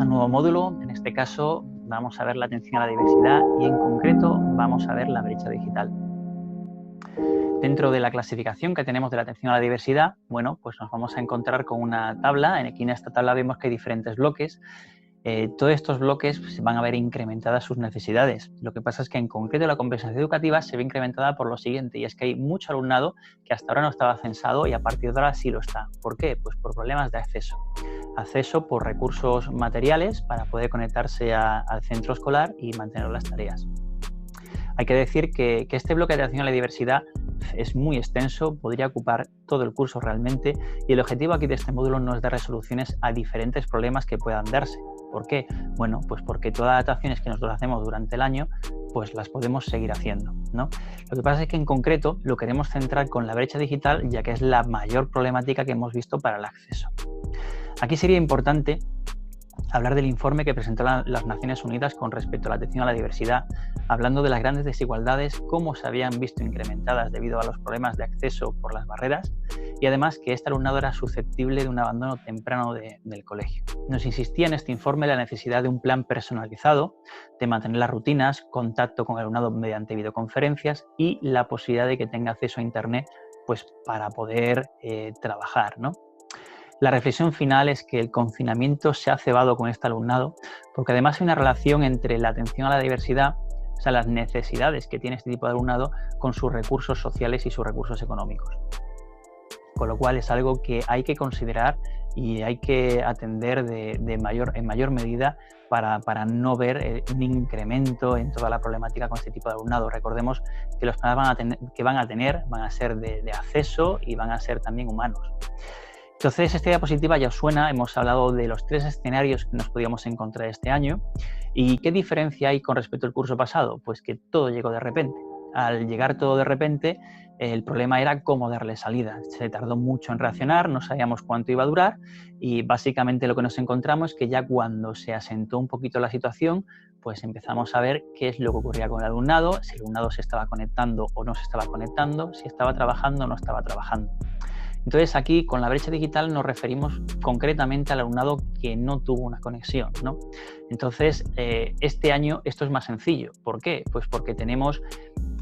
a un nuevo módulo. En este caso vamos a ver la atención a la diversidad y en concreto vamos a ver la brecha digital. Dentro de la clasificación que tenemos de la atención a la diversidad, bueno, pues nos vamos a encontrar con una tabla. Aquí en esta tabla vemos que hay diferentes bloques. Todos estos bloques se van a ver incrementadas sus necesidades. Lo que pasa es que en concreto la compensación educativa se ve incrementada por lo siguiente, y es que hay mucho alumnado que hasta ahora no estaba censado y a partir de ahora sí lo está. ¿Por qué? Pues por problemas de acceso. Acceso por recursos materiales para poder conectarse al centro escolar y mantener las tareas. Hay que decir que este bloque de atención a la diversidad es muy extenso, podría ocupar todo el curso realmente, y el objetivo aquí de este módulo no es dar resoluciones a diferentes problemas que puedan darse. ¿Por qué? Bueno, pues porque todas las adaptaciones que nosotros hacemos durante el año, pues las podemos seguir haciendo, ¿no? Lo que pasa es que en concreto lo queremos centrar con la brecha digital, ya que es la mayor problemática que hemos visto para el acceso. Aquí sería importante hablar del informe que presentó las Naciones Unidas con respecto a la atención a la diversidad, hablando de las grandes desigualdades, cómo se habían visto incrementadas debido a los problemas de acceso por las barreras, y además que este alumnado era susceptible de un abandono temprano del colegio. Nos insistía en este informe la necesidad de un plan personalizado, de mantener las rutinas, contacto con el alumnado mediante videoconferencias y la posibilidad de que tenga acceso a Internet pues, para poder trabajar, ¿no? La reflexión final es que el confinamiento se ha cebado con este alumnado, porque además hay una relación entre la atención a la diversidad, o sea, las necesidades que tiene este tipo de alumnado, con sus recursos sociales y sus recursos económicos. Con lo cual es algo que hay que considerar y hay que atender en mayor medida para no ver un incremento en toda la problemática con este tipo de alumnado. Recordemos que los problemas van a ser de acceso y van a ser también humanos. Entonces, esta diapositiva ya os suena, hemos hablado de los 3 escenarios que nos podíamos encontrar este año. ¿Y qué diferencia hay con respecto al curso pasado? Pues que todo llegó de repente. Al llegar todo de repente, el problema era cómo darle salida. Se tardó mucho en reaccionar, no sabíamos cuánto iba a durar y básicamente lo que nos encontramos es que ya cuando se asentó un poquito la situación, pues empezamos a ver qué es lo que ocurría con el alumnado, si el alumnado se estaba conectando o no se estaba conectando, si estaba trabajando o no estaba trabajando. Entonces aquí con la brecha digital nos referimos concretamente al alumnado que no tuvo una conexión, ¿no? Entonces este año esto es más sencillo. ¿Por qué? Pues porque tenemos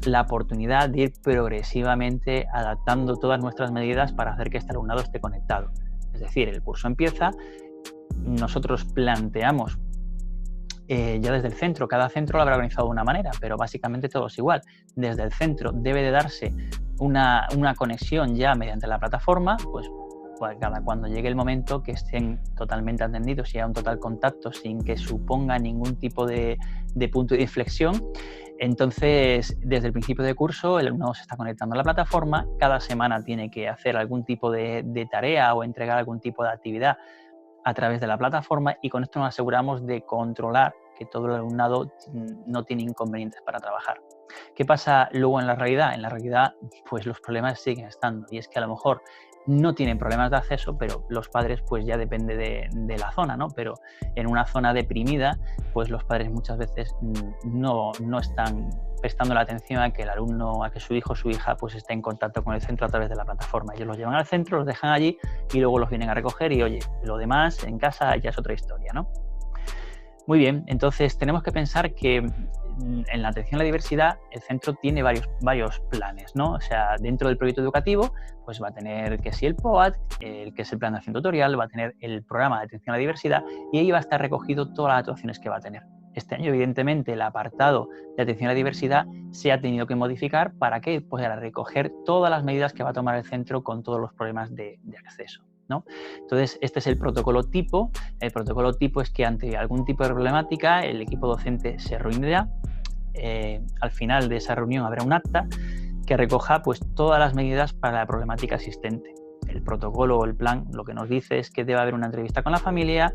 la oportunidad de ir progresivamente adaptando todas nuestras medidas para hacer que este alumnado esté conectado. Es decir, el curso empieza, nosotros planteamos ya desde el centro, cada centro lo habrá organizado de una manera, pero básicamente todo es igual. Desde el centro debe de darse una conexión ya mediante la plataforma, pues cuando llegue el momento que estén totalmente atendidos y haya un total contacto sin que suponga ningún tipo de punto de inflexión. Entonces, desde el principio de curso, el alumnado se está conectando a la plataforma, cada semana tiene que hacer algún tipo de tarea o entregar algún tipo de actividad a través de la plataforma y con esto nos aseguramos de controlar que todo el alumnado no tiene inconvenientes para trabajar. ¿Qué pasa luego en la realidad? En la realidad, pues los problemas siguen estando y es que a lo mejor no tienen problemas de acceso, pero los padres pues ya depende de la zona, ¿no? Pero en una zona deprimida, pues los padres muchas veces no están prestando la atención a que el alumno, a que su hijo o su hija pues esté en contacto con el centro a través de la plataforma. Ellos los llevan al centro, los dejan allí y luego los vienen a recoger y oye, lo demás en casa ya es otra historia, ¿no? Muy bien, entonces tenemos que pensar que en la atención a la diversidad el centro tiene varios planes, ¿no? O sea, dentro del proyecto educativo pues va a tener que sí el POAT, que es el plan de acción tutorial, va a tener el programa de atención a la diversidad y ahí va a estar recogido todas las actuaciones que va a tener. Este año, evidentemente, el apartado de atención a la diversidad se ha tenido que modificar. ¿Para qué? Pues para recoger todas las medidas que va a tomar el centro con todos los problemas de acceso, ¿no? Entonces, este es el protocolo tipo. El protocolo tipo es que ante algún tipo de problemática el equipo docente se reunirá. Al final de esa reunión habrá un acta que recoja pues, todas las medidas para la problemática existente. El protocolo o el plan lo que nos dice es que debe haber una entrevista con la familia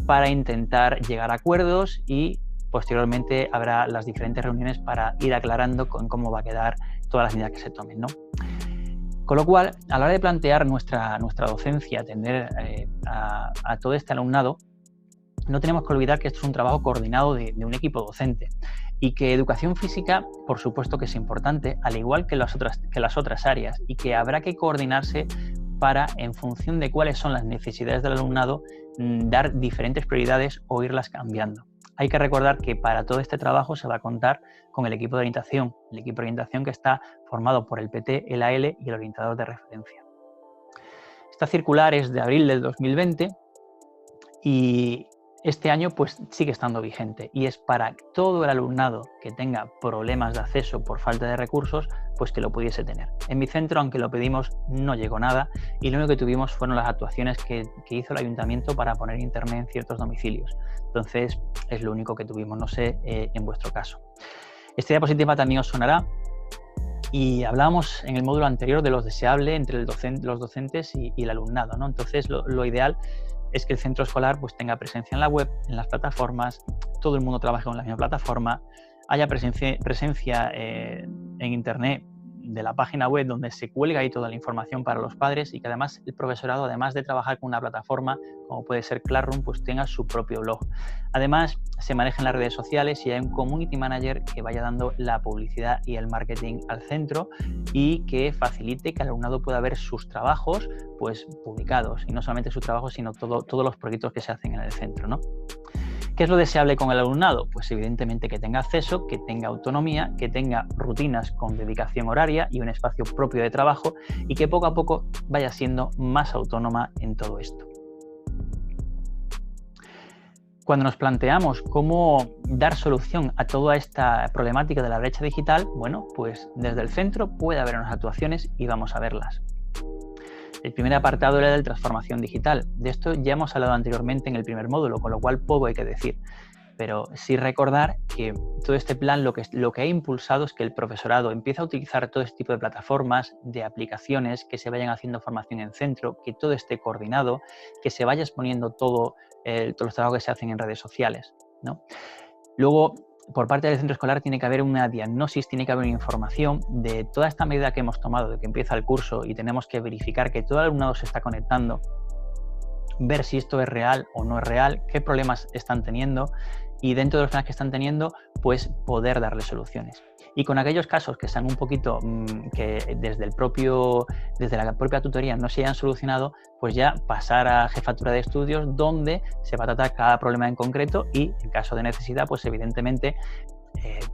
para intentar llegar a acuerdos y posteriormente habrá las diferentes reuniones para ir aclarando con cómo va a quedar todas las medidas que se tomen, ¿no? Con lo cual, a la hora de plantear nuestra docencia, atender a todo este alumnado, no tenemos que olvidar que esto es un trabajo coordinado de un equipo docente y que educación física, por supuesto que es importante, al igual que las otras áreas, y que habrá que coordinarse para, en función de cuáles son las necesidades del alumnado, dar diferentes prioridades o irlas cambiando. Hay que recordar que para todo este trabajo se va a contar con el equipo de orientación que está formado por el PT, el AL y el orientador de referencia. Esta circular es de abril del 2020 y este año pues sigue estando vigente y es para todo el alumnado que tenga problemas de acceso por falta de recursos, pues que lo pudiese tener. En mi centro, aunque lo pedimos, no llegó nada y lo único que tuvimos fueron las actuaciones que hizo el ayuntamiento para poner internet en ciertos domicilios. Entonces es lo único que tuvimos, no sé en vuestro caso. Esta diapositiva también os sonará y hablábamos en el módulo anterior de lo deseable entre los docentes y el alumnado, ¿no? Entonces lo ideal es que el centro escolar pues tenga presencia en la web, en las plataformas, todo el mundo trabaje con la misma plataforma, haya presencia en internet de la página web donde se cuelga ahí toda la información para los padres y que además el profesorado, además de trabajar con una plataforma como puede ser Classroom, pues tenga su propio blog. Además, se manejan las redes sociales y hay un community manager que vaya dando la publicidad y el marketing al centro y que facilite que el alumnado pueda ver sus trabajos pues publicados, y no solamente sus trabajos, sino todos los proyectos que se hacen en el centro, ¿no? ¿Qué es lo deseable con el alumnado? Pues evidentemente que tenga acceso, que tenga autonomía, que tenga rutinas con dedicación horaria y un espacio propio de trabajo y que poco a poco vaya siendo más autónoma en todo esto. Cuando nos planteamos cómo dar solución a toda esta problemática de la brecha digital, bueno, pues desde el centro puede haber unas actuaciones y vamos a verlas. El primer apartado era de transformación digital. De esto ya hemos hablado anteriormente en el primer módulo, con lo cual poco hay que decir. Pero sí recordar que todo este plan lo que ha impulsado es que el profesorado empiece a utilizar todo este tipo de plataformas, de aplicaciones, que se vayan haciendo formación en centro, que todo esté coordinado, que se vaya exponiendo todos los trabajos que se hacen en redes sociales, ¿no? Luego, por parte del centro escolar tiene que haber una diagnosis, tiene que haber una información de toda esta medida que hemos tomado, de que empieza el curso y tenemos que verificar que todo el alumnado se está conectando, ver si esto es real o no es real, qué problemas están teniendo y dentro de los problemas que están teniendo, pues poder darle soluciones. Y con aquellos casos que sean un poquito que desde la propia tutoría no se hayan solucionado, pues ya pasar a jefatura de estudios donde se va a tratar cada problema en concreto y en caso de necesidad, pues evidentemente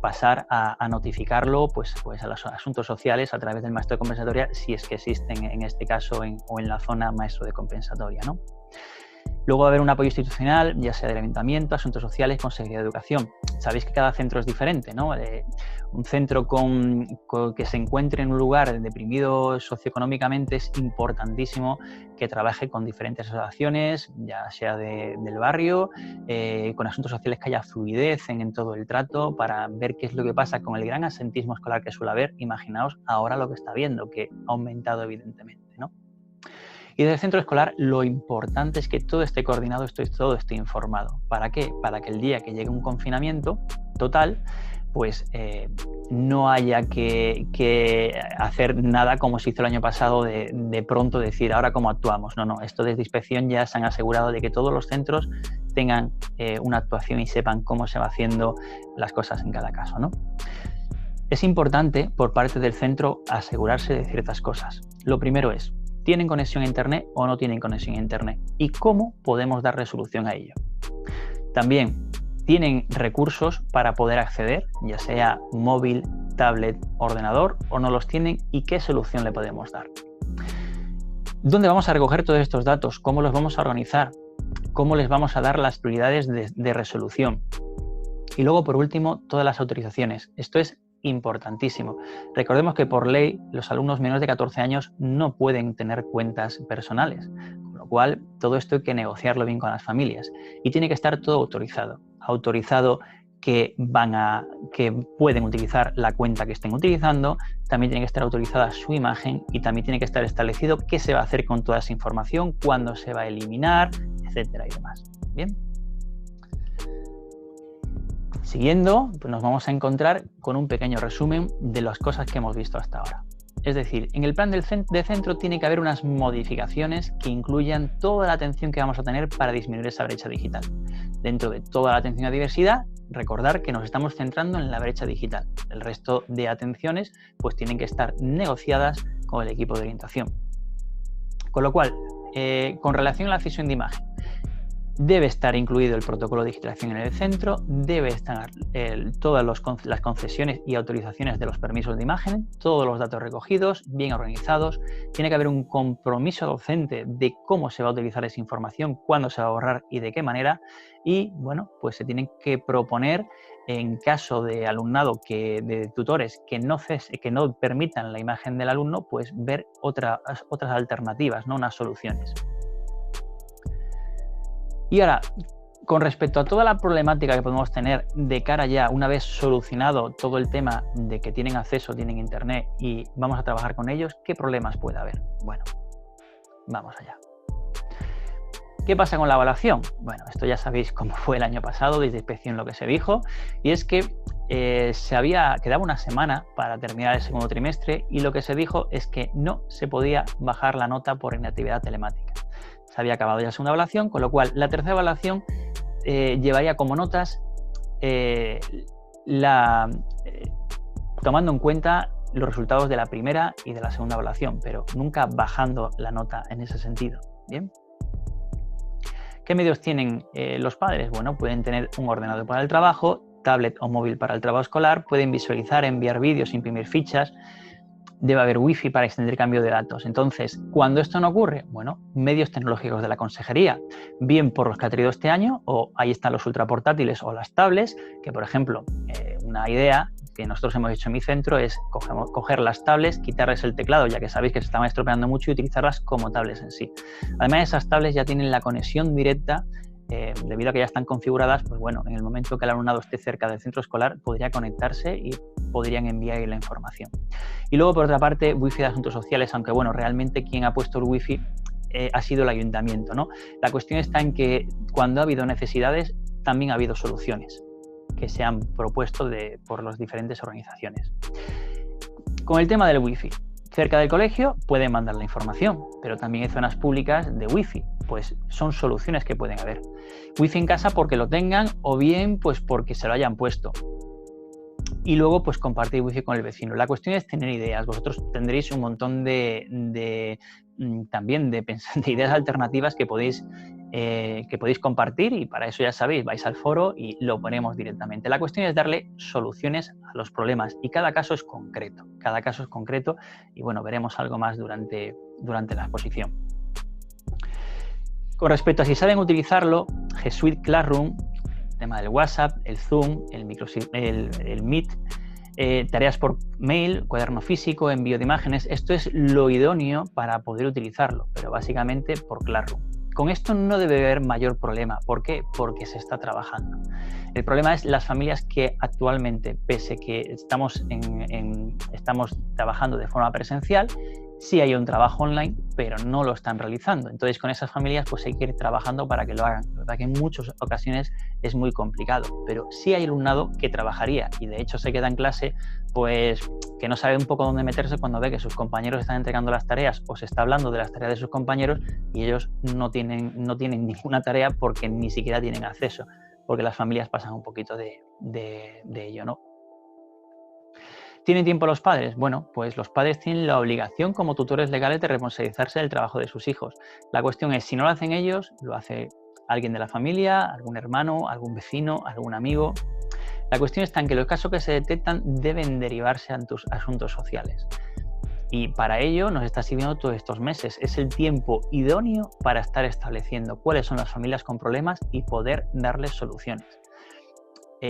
pasar a notificarlo pues a los asuntos sociales a través del maestro de compensatoria si es que existen en este caso o en la zona maestro de compensatoria, ¿no? Luego va a haber un apoyo institucional, ya sea del ayuntamiento, asuntos sociales, consejería de educación. Sabéis que cada centro es diferente, ¿no? Un centro que se encuentre en un lugar deprimido socioeconómicamente es importantísimo que trabaje con diferentes asociaciones, ya sea del barrio, con asuntos sociales, que haya fluidez en todo el trato para ver qué es lo que pasa con el gran asentismo escolar que suele haber. Imaginaos ahora lo que está viendo, que ha aumentado evidentemente, ¿no? Y desde el centro escolar lo importante es que todo esté coordinado, todo esté informado. ¿Para qué? Para que el día que llegue un confinamiento total, pues no haya que hacer nada como se hizo el año pasado de pronto decir ahora cómo actuamos. No, esto desde inspección ya se han asegurado de que todos los centros tengan una actuación y sepan cómo se va haciendo las cosas en cada caso, ¿no? Es importante por parte del centro asegurarse de ciertas cosas. Lo primero es, ¿tienen conexión a internet o no tienen conexión a internet? ¿Y cómo podemos dar resolución a ello? También, ¿tienen recursos para poder acceder, ya sea móvil, tablet, ordenador, o no los tienen? ¿Y qué solución le podemos dar? ¿Dónde vamos a recoger todos estos datos? ¿Cómo los vamos a organizar? ¿Cómo les vamos a dar las prioridades de resolución? Y luego, por último, todas las autorizaciones. Esto es importantísimo. Recordemos que por ley los alumnos menores de 14 años no pueden tener cuentas personales, con lo cual todo esto hay que negociarlo bien con las familias y tiene que estar todo autorizado que pueden utilizar la cuenta que estén utilizando, también tiene que estar autorizada su imagen y también tiene que estar establecido qué se va a hacer con toda esa información, cuándo se va a eliminar, etcétera y demás. Bien. Siguiendo, pues nos vamos a encontrar con un pequeño resumen de las cosas que hemos visto hasta ahora. Es decir, en el plan de centro tiene que haber unas modificaciones que incluyan toda la atención que vamos a tener para disminuir esa brecha digital. Dentro de toda la atención a diversidad, recordar que nos estamos centrando en la brecha digital. El resto de atenciones pues tienen que estar negociadas con el equipo de orientación. Con lo cual, con relación a la cesión de imagen, debe estar incluido el protocolo de digitalización en el centro, debe estar todas las concesiones y autorizaciones de los permisos de imagen, todos los datos recogidos, bien organizados, tiene que haber un compromiso docente de cómo se va a utilizar esa información, cuándo se va a borrar y de qué manera, y bueno, pues se tienen que proponer en caso de alumnado, de tutores que no permitan la imagen del alumno, pues ver otras alternativas, ¿no? Unas soluciones. Y ahora, con respecto a toda la problemática que podemos tener de cara ya, una vez solucionado todo el tema de que tienen acceso, tienen internet y vamos a trabajar con ellos, ¿qué problemas puede haber? Bueno, vamos allá. ¿Qué pasa con la evaluación? Bueno, esto ya sabéis cómo fue el año pasado, desde inspección lo que se dijo, y es que quedaba una semana para terminar el segundo trimestre y lo que se dijo es que no se podía bajar la nota por inactividad telemática. Se había acabado ya la segunda evaluación, con lo cual la tercera evaluación llevaría como notas tomando en cuenta los resultados de la primera y de la segunda evaluación, pero nunca bajando la nota en ese sentido. ¿Bien? ¿Qué medios tienen los padres? Bueno, pueden tener un ordenador para el trabajo, tablet o móvil para el trabajo escolar, pueden visualizar, enviar vídeos, imprimir fichas. Debe haber wifi para extender cambio de datos. Entonces, ¿cuándo esto no ocurre? Bueno, medios tecnológicos de la consejería, bien por los que ha traído este año, o ahí están los ultraportátiles o las tablets, que por ejemplo, una idea que nosotros hemos hecho en mi centro es coger las tablets, quitarles el teclado, ya que sabéis que se estaban estropeando mucho, y utilizarlas como tablets en sí. Además, esas tablets ya tienen la conexión directa, debido a que ya están configuradas, pues bueno, en el momento que el alumnado esté cerca del centro escolar, podría conectarse y podrían enviar la información. Y luego, por otra parte, wifi de asuntos sociales, aunque bueno, realmente quien ha puesto el wifi ha sido el ayuntamiento, ¿no? La cuestión está en que cuando ha habido necesidades, también ha habido soluciones que se han propuesto por las diferentes organizaciones. Con el tema del wifi, cerca del colegio pueden mandar la información, pero también hay zonas públicas de wifi, pues son soluciones que pueden haber. Wifi en casa porque lo tengan o bien pues porque se lo hayan puesto. Y luego pues compartir wifi con el vecino. La cuestión es tener ideas. Vosotros tendréis un montón también de ideas alternativas que podéis compartir, y para eso ya sabéis, vais al foro y lo ponemos directamente. La cuestión es darle soluciones a los problemas y cada caso es concreto. Cada caso es concreto y bueno, veremos algo más durante la exposición. Con respecto a si saben utilizarlo, G Suite Classroom, el tema del WhatsApp, el Zoom, el Meet, tareas por mail, cuaderno físico, envío de imágenes, esto es lo idóneo para poder utilizarlo, pero básicamente por Classroom. Con esto no debe haber mayor problema. ¿Por qué? Porque se está trabajando. El problema es las familias que actualmente, pese que estamos trabajando de forma presencial, sí hay un trabajo online, pero no lo están realizando. Entonces, con esas familias pues hay que ir trabajando para que lo hagan. La verdad que en muchas ocasiones es muy complicado, pero sí hay alumnado que trabajaría y de hecho se queda en clase pues que no sabe un poco dónde meterse cuando ve que sus compañeros están entregando las tareas o se está hablando de las tareas de sus compañeros y ellos no tienen ninguna tarea porque ni siquiera tienen acceso, porque las familias pasan un poquito de ello, ¿no? ¿Tienen tiempo los padres? Bueno, pues los padres tienen la obligación como tutores legales de responsabilizarse del trabajo de sus hijos. La cuestión es, si no lo hacen ellos, lo hace alguien de la familia, algún hermano, algún vecino, algún amigo. La cuestión está en que los casos que se detectan deben derivarse a asuntos sociales. Y para ello nos está sirviendo todos estos meses. Es el tiempo idóneo para estar estableciendo cuáles son las familias con problemas y poder darles soluciones.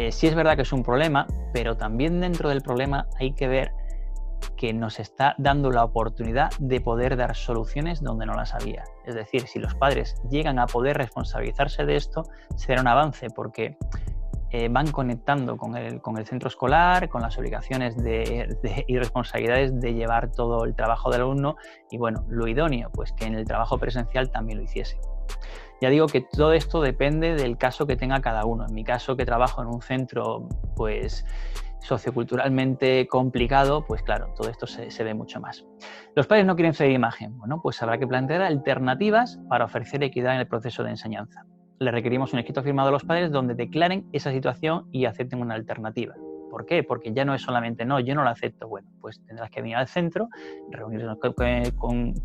Sí es verdad que es un problema, pero también dentro del problema hay que ver que nos está dando la oportunidad de poder dar soluciones donde no las había. Es decir, si los padres llegan a poder responsabilizarse de esto, será un avance porque van conectando con el centro escolar, con las obligaciones y responsabilidades de llevar todo el trabajo del alumno y bueno, lo idóneo, pues que en el trabajo presencial también lo hiciese. Ya digo que todo esto depende del caso que tenga cada uno. En mi caso, que trabajo en un centro pues socioculturalmente complicado, pues claro, todo esto se ve mucho más. Los padres no quieren ceder imagen. Bueno, pues habrá que plantear alternativas para ofrecer equidad en el proceso de enseñanza. Le requerimos un escrito firmado a los padres donde declaren esa situación y acepten una alternativa. ¿Por qué? Porque ya no es solamente no, yo no lo acepto. Bueno, pues tendrás que venir al centro, reunirnos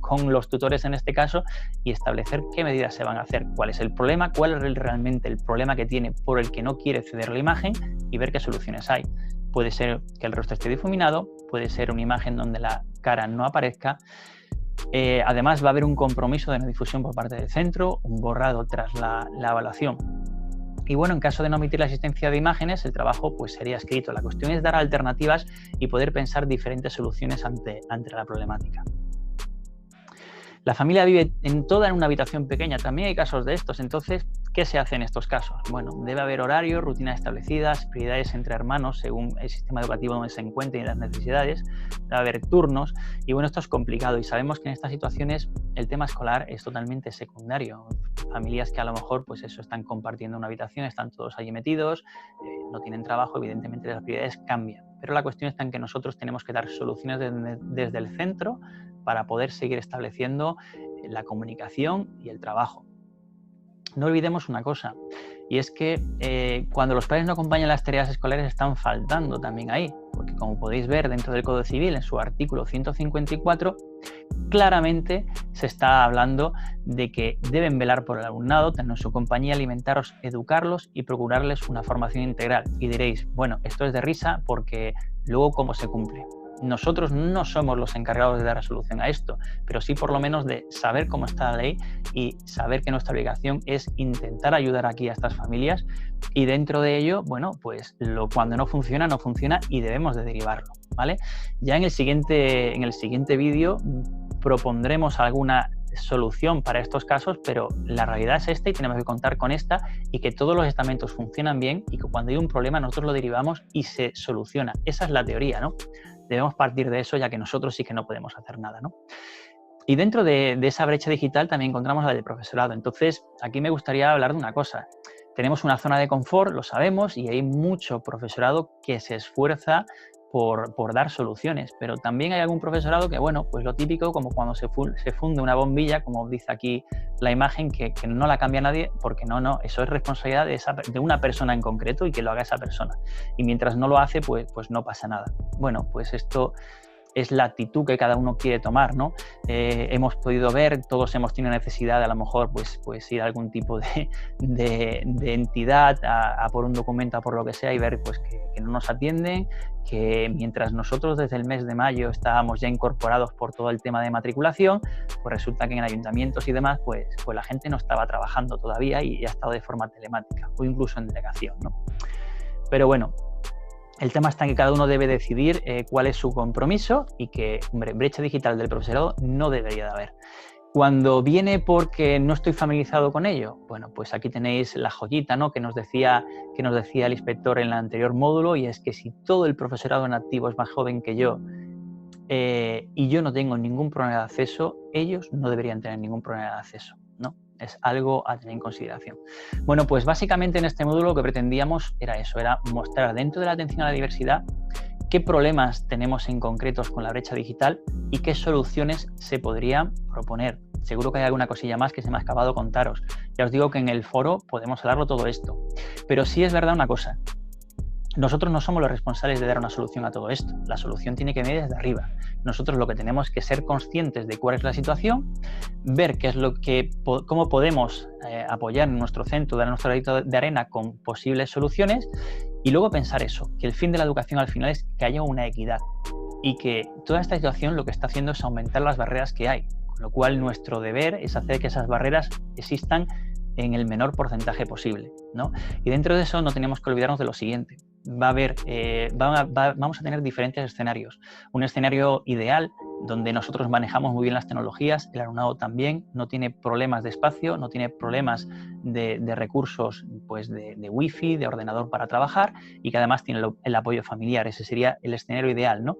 con los tutores en este caso y establecer qué medidas se van a hacer, cuál es el problema, cuál es realmente el problema que tiene por el que no quiere ceder la imagen y ver qué soluciones hay. Puede ser que el rostro esté difuminado, puede ser una imagen donde la cara no aparezca. Además va a haber un compromiso de no difusión por parte del centro, un borrado tras la evaluación. Y bueno, en caso de no omitir la existencia de imágenes, el trabajo pues sería escrito. La cuestión es dar alternativas y poder pensar diferentes soluciones ante la problemática. La familia vive en una habitación pequeña, también hay casos de estos. Entonces, ¿qué se hace en estos casos? Bueno, debe haber horarios, rutinas establecidas, prioridades entre hermanos según el sistema educativo donde se encuentren y las necesidades, debe haber turnos y bueno, esto es complicado y sabemos que en estas situaciones el tema escolar es totalmente secundario. Familias que a lo mejor pues eso, están compartiendo una habitación, están todos allí metidos, no tienen trabajo, evidentemente las prioridades cambian. Pero la cuestión está en que nosotros tenemos que dar soluciones desde el centro para poder seguir estableciendo la comunicación y el trabajo. No olvidemos una cosa, y es que cuando los padres no acompañan las tareas escolares están faltando también ahí, porque como podéis ver dentro del Código Civil, en su artículo 154, claramente se está hablando de que deben velar por el alumnado, tener su compañía, alimentarlos, educarlos y procurarles una formación integral. Y diréis, bueno, esto es de risa porque luego ¿cómo se cumple? Nosotros no somos los encargados de dar solución a esto, pero sí por lo menos de saber cómo está la ley y saber que nuestra obligación es intentar ayudar aquí a estas familias y dentro de ello, bueno, pues cuando no funciona, no funciona y debemos de derivarlo, ¿vale? Ya en el siguiente vídeo propondremos alguna solución para estos casos, pero la realidad es esta y tenemos que contar con esta y que todos los estamentos funcionan bien y que cuando hay un problema nosotros lo derivamos y se soluciona. Esa es la teoría, ¿no? Debemos partir de eso ya que nosotros sí que no podemos hacer nada, ¿no? Y dentro de esa brecha digital también encontramos la del profesorado. Entonces, aquí me gustaría hablar de una cosa. Tenemos una zona de confort, lo sabemos, y hay mucho profesorado que se esfuerza por dar soluciones, pero también hay algún profesorado que, bueno, pues lo típico, como cuando se funde una bombilla, como dice aquí la imagen, que no la cambia nadie, porque no, eso es responsabilidad de una persona en concreto y que lo haga esa persona. Y mientras no lo hace, pues no pasa nada. Bueno, pues esto es la actitud que cada uno quiere tomar, ¿no? Hemos podido ver, todos hemos tenido necesidad de a lo mejor pues ir a algún tipo de entidad a por un documento, a por lo que sea y ver pues que no nos atienden, que mientras nosotros desde el mes de mayo estábamos ya incorporados por todo el tema de matriculación, pues resulta que en ayuntamientos y demás pues la gente no estaba trabajando todavía y ha estado de forma telemática o incluso en delegación, ¿no? Pero bueno, el tema está en que cada uno debe decidir cuál es su compromiso y que, hombre, brecha digital del profesorado no debería de haber. Cuando viene porque no estoy familiarizado con ello, bueno, pues aquí tenéis la joyita, ¿no? que nos decía el inspector en el anterior módulo, y es que si todo el profesorado en activo es más joven que yo y yo no tengo ningún problema de acceso, ellos no deberían tener ningún problema de acceso, ¿no? Es algo a tener en consideración. Bueno, pues básicamente en este módulo lo que pretendíamos era eso, era mostrar dentro de la atención a la diversidad qué problemas tenemos en concretos con la brecha digital y qué soluciones se podrían proponer. Seguro que hay alguna cosilla más que se me ha escapado contaros. Ya os digo que en el foro podemos hablarlo todo esto. Pero sí es verdad una cosa. Nosotros no somos los responsables de dar una solución a todo esto. La solución tiene que venir desde arriba. Nosotros lo que tenemos que ser conscientes de cuál es la situación, ver cómo podemos apoyar en nuestro centro, dar nuestro granito de arena con posibles soluciones y luego pensar eso, que el fin de la educación al final es que haya una equidad y que toda esta situación lo que está haciendo es aumentar las barreras que hay, con lo cual nuestro deber es hacer que esas barreras existan en el menor porcentaje posible, ¿no? Y dentro de eso no tenemos que olvidarnos de lo siguiente. Vamos a tener diferentes escenarios. Un escenario ideal donde nosotros manejamos muy bien las tecnologías, el alumnado también, no tiene problemas de espacio, no tiene problemas de recursos pues de wifi, de ordenador para trabajar y que además tiene el apoyo familiar. Ese sería el escenario ideal, ¿no?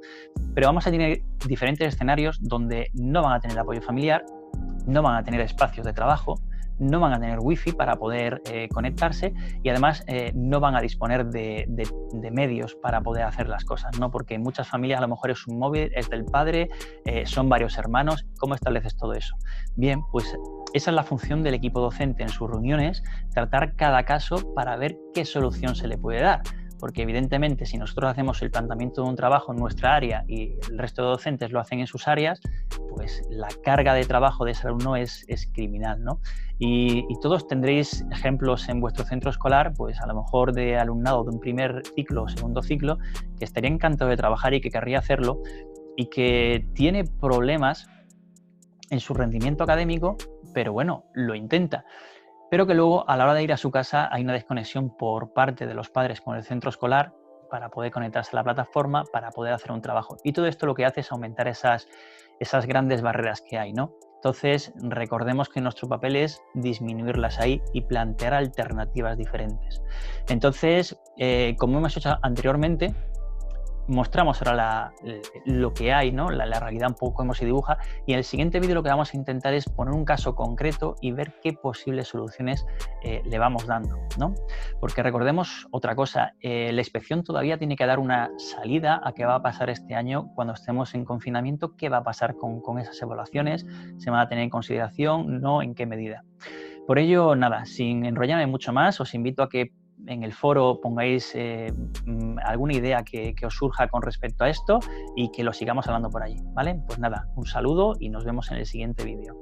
Pero vamos a tener diferentes escenarios donde no van a tener apoyo familiar, no van a tener espacios de trabajo, no van a tener wifi para poder conectarse y además no van a disponer de medios para poder hacer las cosas, ¿no? Porque en muchas familias a lo mejor es un móvil, es del padre, son varios hermanos. ¿Cómo estableces todo eso? Bien, pues esa es la función del equipo docente en sus reuniones, tratar cada caso para ver qué solución se le puede dar. porque evidentemente si nosotros hacemos el planteamiento de un trabajo en nuestra área y el resto de docentes lo hacen en sus áreas, pues la carga de trabajo de ese alumno es criminal, ¿no? Y todos tendréis ejemplos en vuestro centro escolar, pues a lo mejor de alumnado de un primer ciclo o segundo ciclo, que estaría encantado de trabajar y que querría hacerlo y que tiene problemas en su rendimiento académico, pero bueno, lo intenta. Pero que luego a la hora de ir a su casa hay una desconexión por parte de los padres con el centro escolar para poder conectarse a la plataforma, para poder hacer un trabajo. Y todo esto lo que hace es aumentar esas grandes barreras que hay, ¿no? Entonces, recordemos que nuestro papel es disminuirlas ahí y plantear alternativas diferentes. Entonces, como hemos hecho anteriormente, mostramos ahora lo que hay, ¿no? La realidad un poco cómo se dibuja, y en el siguiente vídeo lo que vamos a intentar es poner un caso concreto y ver qué posibles soluciones le vamos dando, ¿no? Porque recordemos otra cosa, la inspección todavía tiene que dar una salida a qué va a pasar este año cuando estemos en confinamiento, qué va a pasar con esas evaluaciones, se van a tener en consideración, no, en qué medida. Por ello, nada, sin enrollarme mucho más, os invito a que en el foro pongáis alguna idea que os surja con respecto a esto y que lo sigamos hablando por allí, ¿vale? Pues nada, un saludo y nos vemos en el siguiente vídeo.